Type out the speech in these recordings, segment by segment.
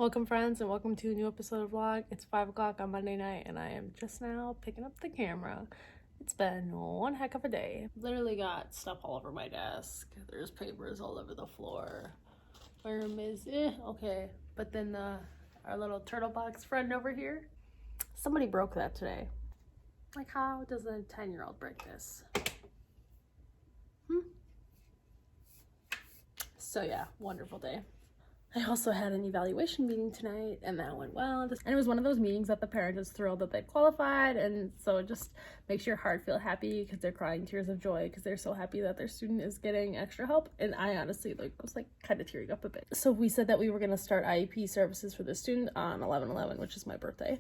Welcome friends and welcome to a new episode of Vlog. It's 5 o'clock on Monday night and I am just now picking up the camera. It's been one heck of a day. Literally got stuff all over my desk. There's papers all over the floor. My room is okay. But then our little turtle box friend over here, somebody broke that today. Like, how does a 10-year-old break this? So yeah, wonderful day. I also had an evaluation meeting tonight and that went well. And it was one of those meetings that the parent is thrilled that they qualified, and so it just makes your heart feel happy because they're crying tears of joy because they're so happy that their student is getting extra help. And I honestly was kind of tearing up a bit. So we said that we were going to start IEP services for the student on 11/11, which is my birthday.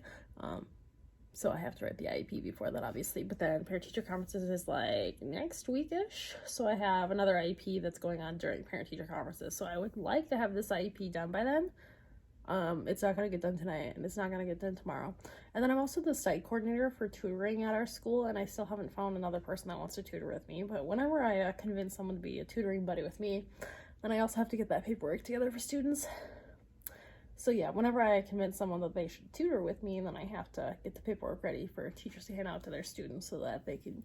So I have to write the IEP before that, obviously. But then parent-teacher conferences is like next week-ish. So I have another IEP that's going on during parent-teacher conferences. So I would like to have this IEP done by then. It's not going to get done tonight, and it's not going to get done tomorrow. And then I'm also the site coordinator for tutoring at our school, and I still haven't found another person that wants to tutor with me. But whenever I convince someone to be a tutoring buddy with me, then I also have to get that paperwork together for students. So yeah, whenever I convince someone that they should tutor with me, then I have to get the paperwork ready for teachers to hand out to their students so that they can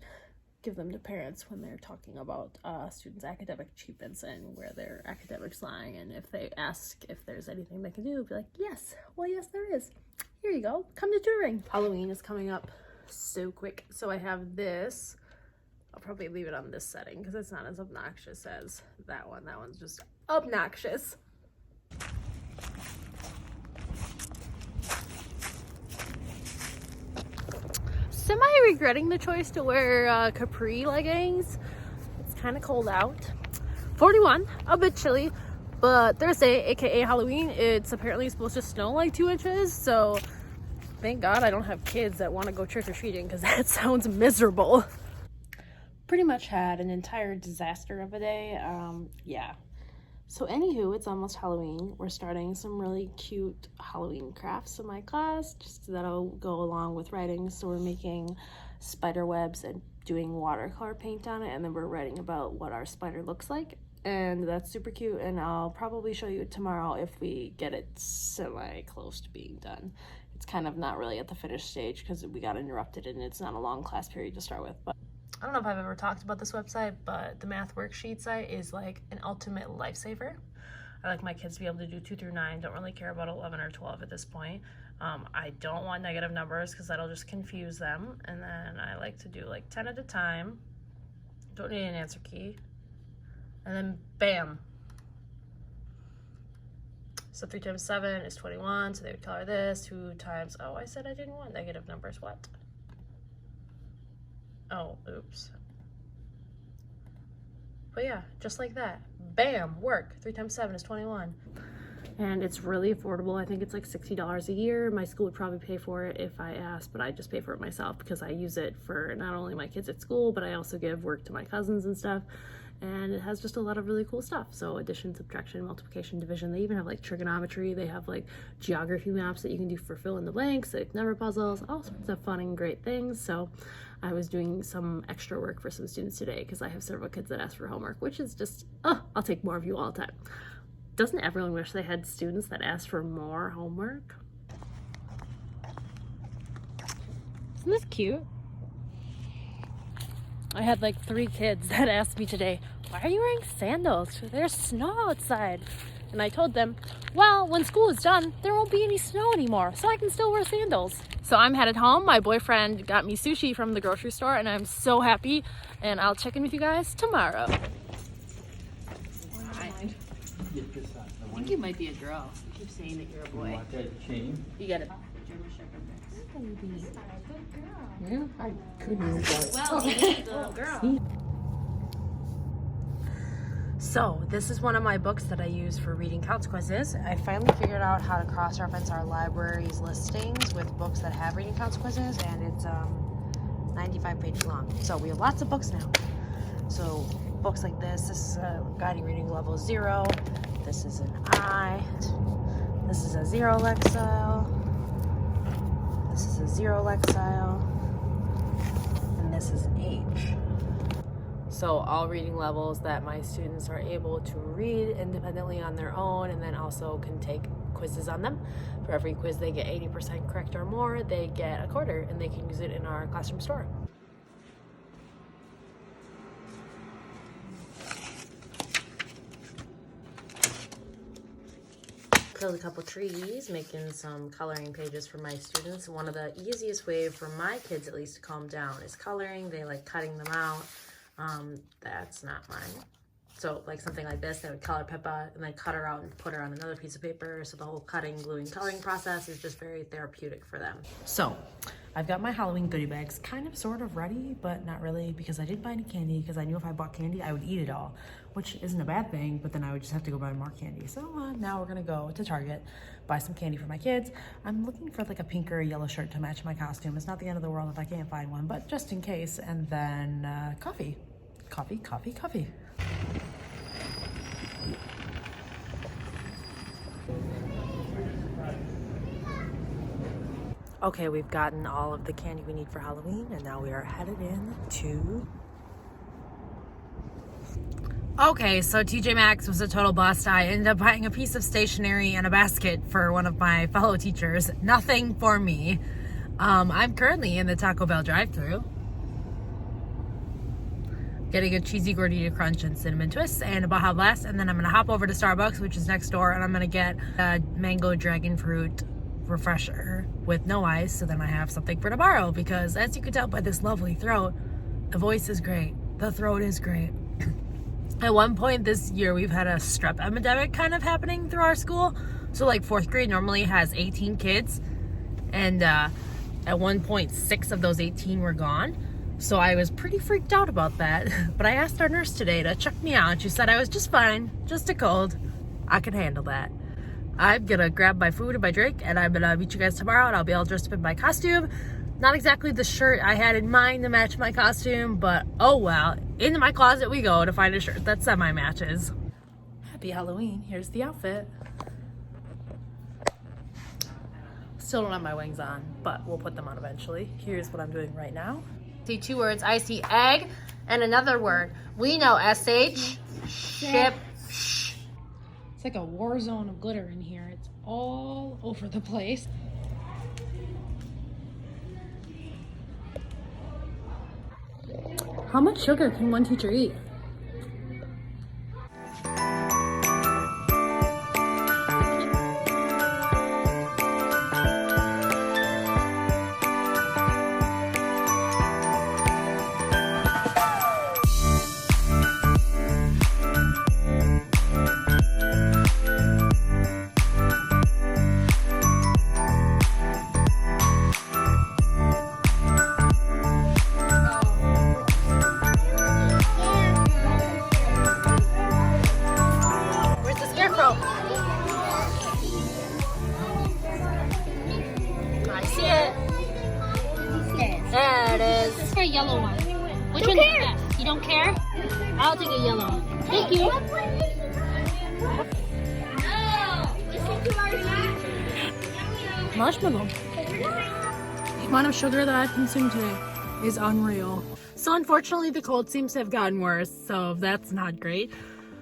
give them to parents when they're talking about students' academic achievements and where their academics lie. And if they ask if there's anything they can do, be like, yes, well, yes, there is. Here you go. Come to tutoring. Halloween is coming up so quick. So I have this. I'll probably leave it on this setting because it's not as obnoxious as that one. That one's just obnoxious. Semi-regretting the choice to wear capri leggings. It's kind of cold out. 41, a bit chilly, but Thursday, aka Halloween, it's apparently supposed to snow like 2 inches, so thank God I don't have kids that want to go trick-or-treating because that sounds miserable. Pretty much had an entire disaster of a day. Yeah. So anywho, it's almost Halloween. We're starting some really cute Halloween crafts in my class, just that'll go along with writing. So we're making spider webs and doing watercolor paint on it, and then we're writing about what our spider looks like. And that's super cute, and I'll probably show you tomorrow if we get it semi-close to being done. It's kind of not really at the finished stage because we got interrupted and it's not a long class period to start with. But I don't know if I've ever talked about this website, but the math worksheet site is like an ultimate lifesaver. I like my kids to be able to do 2 through 9. Don't really care about 11 or 12 at this point. I don't want negative numbers because that'll just confuse them. And then I like to do like 10 at a time. Don't need an answer key. And then bam. So 3 times 7 is 21. So they would color this. 2 times, oh, I said I didn't want negative numbers. What? Oh, oops. But yeah, just like that. Bam, work. 3 times 7 is 21. And it's really affordable. I think it's like $60 a year. My school would probably pay for it if I asked, but I just pay for it myself because I use it for not only my kids at school, but I also give work to my cousins and stuff. And it has just a lot of really cool stuff. So addition, subtraction, multiplication, division. They even have like trigonometry. They have like geography maps that you can do for fill in the blanks, like number puzzles, all sorts of fun and great things. So I was doing some extra work for some students today because I have several kids that ask for homework, which is just, I'll take more of you all the time. Doesn't everyone wish they had students that ask for more homework? Isn't this cute? I had like 3 kids that asked me today, why are you wearing sandals? There's snow outside. And I told them, well, when school is done, there won't be any snow anymore, so I can still wear sandals. So I'm headed home. My boyfriend got me sushi from the grocery store, and I'm so happy. And I'll check in with you guys tomorrow. I think you might be a girl. You keep saying that you're a boy. You want that chain? You got it. Yeah, I couldn't. Well, you need the little girl. So this is one of my books that I use for reading counts quizzes. I finally figured out how to cross-reference our library's listings with books that have reading counts quizzes, and it's 95 pages long. So we have lots of books now. So books like this is Guiding Reading Level 0. This is an I. This is a 0 Lexile. This is a 0 Lexile. And this is an H. So all reading levels that my students are able to read independently on their own, and then also can take quizzes on them. For every quiz they get 80% correct or more, they get a quarter, and they can use it in our classroom store. Killed a couple trees, making some coloring pages for my students. One of the easiest way for my kids, at least, to calm down is coloring. They like cutting them out. That's not mine. So like something like this, they would color Pippa and then cut her out and put her on another piece of paper. So the whole cutting, gluing, coloring process is just very therapeutic for them. So I've got my Halloween goodie bags kind of sort of ready, but not really, because I didn't buy any candy, because I knew if I bought candy, I would eat it all, which isn't a bad thing, but then I would just have to go buy more candy. So now we're gonna go to Target, buy some candy for my kids. I'm looking for like a pink or a yellow shirt to match my costume. It's not the end of the world if I can't find one, but just in case. And then coffee. Okay, we've gotten all of the candy we need for Halloween, and now we are headed in to... Okay, so TJ Maxx was a total bust. I ended up buying a piece of stationery and a basket for one of my fellow teachers. Nothing for me. I'm currently in the Taco Bell drive-thru, getting a cheesy gordita crunch and cinnamon twists and a Baja Blast, and then I'm gonna hop over to Starbucks, which is next door, and I'm gonna get a mango dragon fruit refresher with no ice, so then I have something for tomorrow, because as you can tell by this lovely throat, the voice is great, the throat is great. At one point this year, we've had a strep epidemic kind of happening through our school. So like 4th grade normally has 18 kids, and at one point 6 of those 18 were gone. So I was pretty freaked out about that. But I asked our nurse today to check me out. She said I was just fine, just a cold. I can handle that. I'm gonna grab my food and my drink, and I'm gonna meet you guys tomorrow, and I'll be all dressed up in my costume. Not exactly the shirt I had in mind to match my costume, but oh well. Into my closet we go to find a shirt that semi-matches. Happy Halloween. Here's the outfit. Still don't have my wings on, but we'll put them on eventually. Here's what I'm doing right now. See 2 words. I see egg and another word. We know SH. Ship. It's like a war zone of glitter in here. It's all over the place. How much sugar can one teacher eat? There it is. Let's get a yellow one. Which one's the best? You don't care? I'll take a yellow one. Thank you. Marshmallow. The amount of sugar that I've consumed today is unreal. So unfortunately the cold seems to have gotten worse, so that's not great.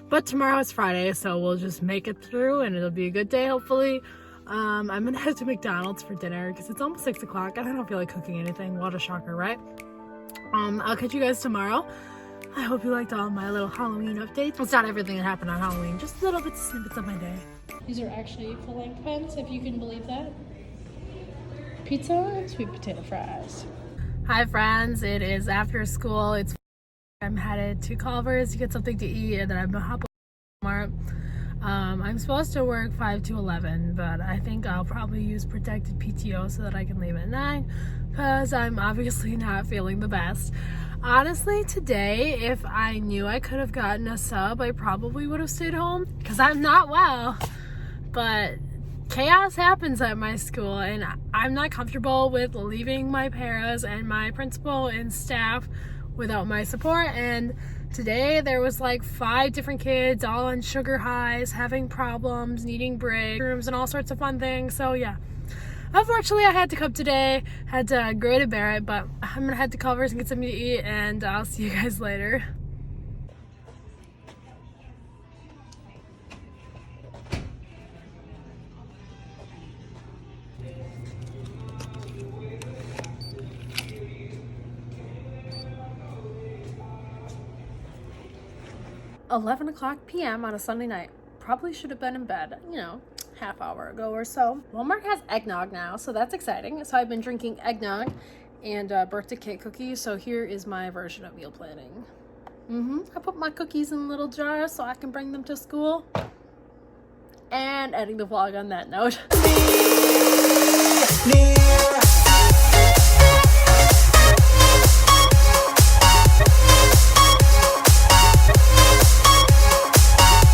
But tomorrow is Friday, so we'll just make it through and it'll be a good day hopefully. I'm gonna head to McDonald's for dinner because it's almost 6 o'clock and I don't feel like cooking anything. What a shocker, right? I'll catch you guys tomorrow. I hope you liked all my little Halloween updates. It's not everything that happened on Halloween, just little bits, snippets of my day. These are actually full-length pens, if you can believe that. Pizza and sweet potato fries. Hi friends, it is after school. I'm headed to Culver's to get something to eat, and then I'm gonna hop over to Walmart. I'm supposed to work 5 to 11, but I think I'll probably use protected PTO so that I can leave at 9, because I'm obviously not feeling the best. Honestly, today, if I knew I could have gotten a sub, I probably would have stayed home, because I'm not well. But chaos happens at my school, and I'm not comfortable with leaving my paras and my principal and staff without my support. And today there was like 5 different kids all on sugar highs, having problems, needing break rooms and all sorts of fun things. So yeah, unfortunately I had to come today, had to grit and bear it, but I'm gonna head to Culver's and get something to eat, and I'll see you guys later. 11 o'clock p.m. on a Sunday night. Probably should have been in bed, you know, half hour ago or so. Walmart has eggnog now, so that's exciting. So I've been drinking eggnog and birthday cake cookies. So here is my version of meal planning. I put my cookies in little jars so I can bring them to school. And ending the vlog on that note.